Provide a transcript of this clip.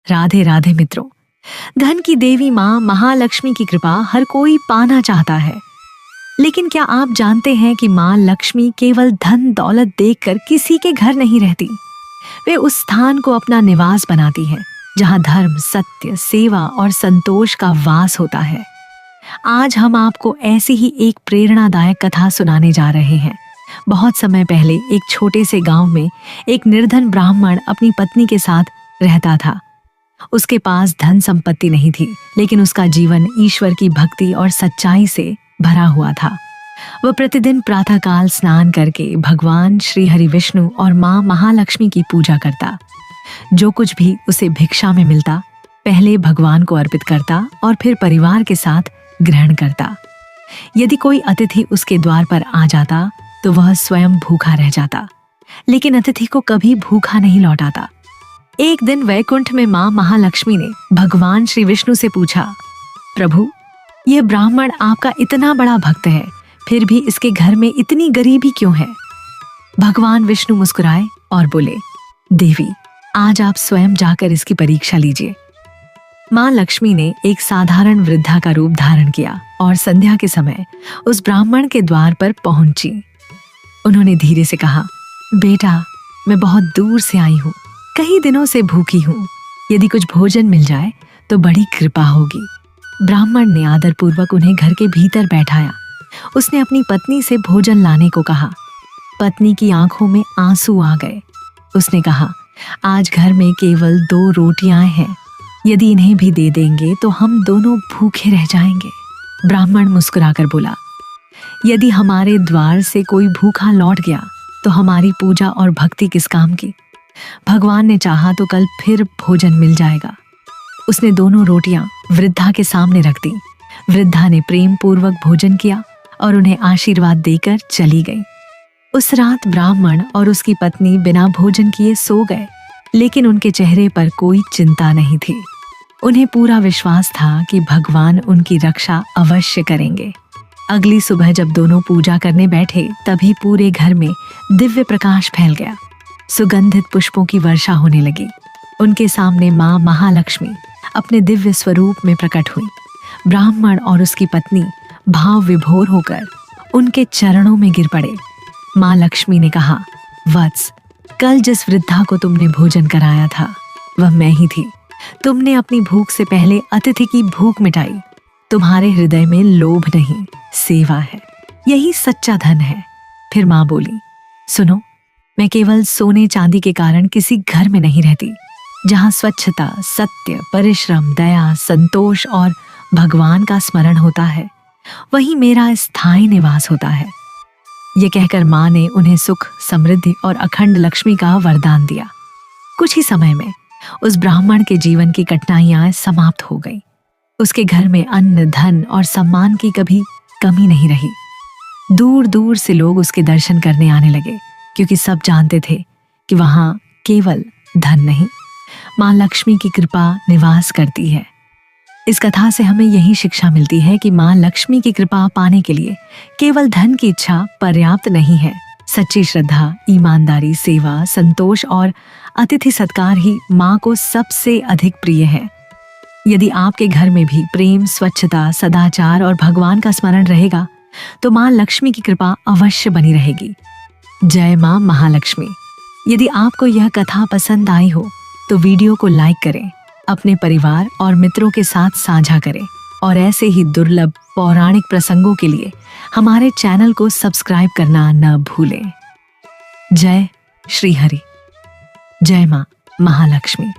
राधे राधे मित्रों। धन की देवी माँ महालक्ष्मी की कृपा हर कोई पाना चाहता है, लेकिन क्या आप जानते हैं कि माँ लक्ष्मी केवल धन दौलत देखकर किसी के घर नहीं रहती। वे उस स्थान को अपना निवास बनाती हैं जहाँ धर्म, सत्य, सेवा और संतोष का वास होता है। आज हम आपको ऐसी ही एक प्रेरणादायक कथा सुनाने जा रहे हैं। बहुत समय पहले एक छोटे से गांव में एक निर्धन ब्राह्मण अपनी पत्नी के साथ रहता था। उसके पास धन संपत्ति नहीं थी, लेकिन उसका जीवन ईश्वर की भक्ति और सच्चाई से भरा हुआ था। वह प्रतिदिन प्रातःकाल स्नान करके भगवान श्री हरि विष्णु और माँ महालक्ष्मी की पूजा करता। जो कुछ भी उसे भिक्षा में मिलता, पहले भगवान को अर्पित करता और फिर परिवार के साथ ग्रहण करता। यदि कोई अतिथि उसके द्वार पर आ जाता तो वह स्वयं भूखा रह जाता, लेकिन अतिथि को कभी भूखा नहीं लौटाता। एक दिन वैकुंठ में माँ महालक्ष्मी ने भगवान श्री विष्णु से पूछा, प्रभु, यह ब्राह्मण आपका इतना बड़ा भक्त है, फिर भी इसके घर में इतनी गरीबी क्यों है? भगवान विष्णु मुस्कुराए और बोले, देवी, आज आप स्वयं जाकर इसकी परीक्षा लीजिए। माँ लक्ष्मी ने एक साधारण वृद्धा का रूप धारण किया और संध्या के समय उस ब्राह्मण के द्वार पर पहुंची। उन्होंने धीरे से कहा, बेटा, मैं बहुत दूर से आई हूँ, कई दिनों से भूखी हूँ। यदि कुछ भोजन मिल जाए तो बड़ी कृपा होगी। ब्राह्मण ने आदरपूर्वक उन्हें घर के भीतर बैठाया। उसने अपनी पत्नी से भोजन लाने को कहा। पत्नी की आंखों में आंसू आ गए। उसने कहा, आज घर में केवल 2 रोटियां हैं, यदि इन्हें भी दे देंगे तो हम दोनों भूखे रह जाएंगे। ब्राह्मण मुस्कुराकर बोला, यदि हमारे द्वार से कोई भूखा लौट गया तो हमारी पूजा और भक्ति किस काम की? भगवान ने चाहा तो कल फिर भोजन मिल जाएगा। उसने दोनों रोटियां वृद्धा के सामने रख दी। वृद्धा ने प्रेम पूर्वक भोजन किया और उन्हें आशीर्वाद देकर चली गई। उस रात ब्राह्मण और उसकी पत्नी बिना भोजन किए सो गए, लेकिन उनके चेहरे पर कोई चिंता नहीं थी। उन्हें पूरा विश्वास था कि भगवान उनकी रक्षा अवश्य करेंगे। अगली सुबह जब दोनों पूजा करने बैठे, तभी पूरे घर में दिव्य प्रकाश फैल गया। सुगंधित पुष्पों की वर्षा होने लगी। उनके सामने माँ महालक्ष्मी अपने दिव्य स्वरूप में प्रकट हुई। ब्राह्मण और उसकी पत्नी भाव विभोर होकर उनके चरणों में गिर पड़े। माँ लक्ष्मी ने कहा, वत्स, कल जिस वृद्धा को तुमने भोजन कराया था वह मैं ही थी। तुमने अपनी भूख से पहले अतिथि की भूख मिटाई। तुम्हारे हृदय में लोभ नहीं, सेवा है। यही सच्चा धन है। फिर माँ बोली, सुनो, मैं केवल सोने चांदी के कारण किसी घर में नहीं रहती। जहाँ स्वच्छता, सत्य, परिश्रम, दया, संतोष और भगवान का स्मरण होता है, वही मेरा स्थायी निवास होता है। ये कहकर माँ ने उन्हें सुख, समृद्धि और अखंड लक्ष्मी का वरदान दिया। कुछ ही समय में उस ब्राह्मण के जीवन की कठिनाइयां समाप्त हो गई। उसके घर में अन्न, धन और सम्मान की कभी कमी नहीं रही। दूर दूर से लोग उसके दर्शन करने आने लगे, क्योंकि सब जानते थे कि वहां केवल धन नहीं, माँ लक्ष्मी की कृपा निवास करती है। इस कथा से हमें यही शिक्षा मिलती है कि माँ लक्ष्मी की कृपा पाने के लिए केवल धन की इच्छा पर्याप्त नहीं है। सच्ची श्रद्धा, ईमानदारी, सेवा, संतोष और अतिथि सत्कार ही माँ को सबसे अधिक प्रिय है। यदि आपके घर में भी प्रेम, स्वच्छता, सदाचार और भगवान का स्मरण रहेगा तो माँ लक्ष्मी की कृपा अवश्य बनी रहेगी। जय माँ महालक्ष्मी। यदि आपको यह कथा पसंद आई हो तो वीडियो को लाइक करें, अपने परिवार और मित्रों के साथ साझा करें और ऐसे ही दुर्लभ पौराणिक प्रसंगों के लिए हमारे चैनल को सब्सक्राइब करना न भूलें। जय श्री हरि। जय माँ महालक्ष्मी।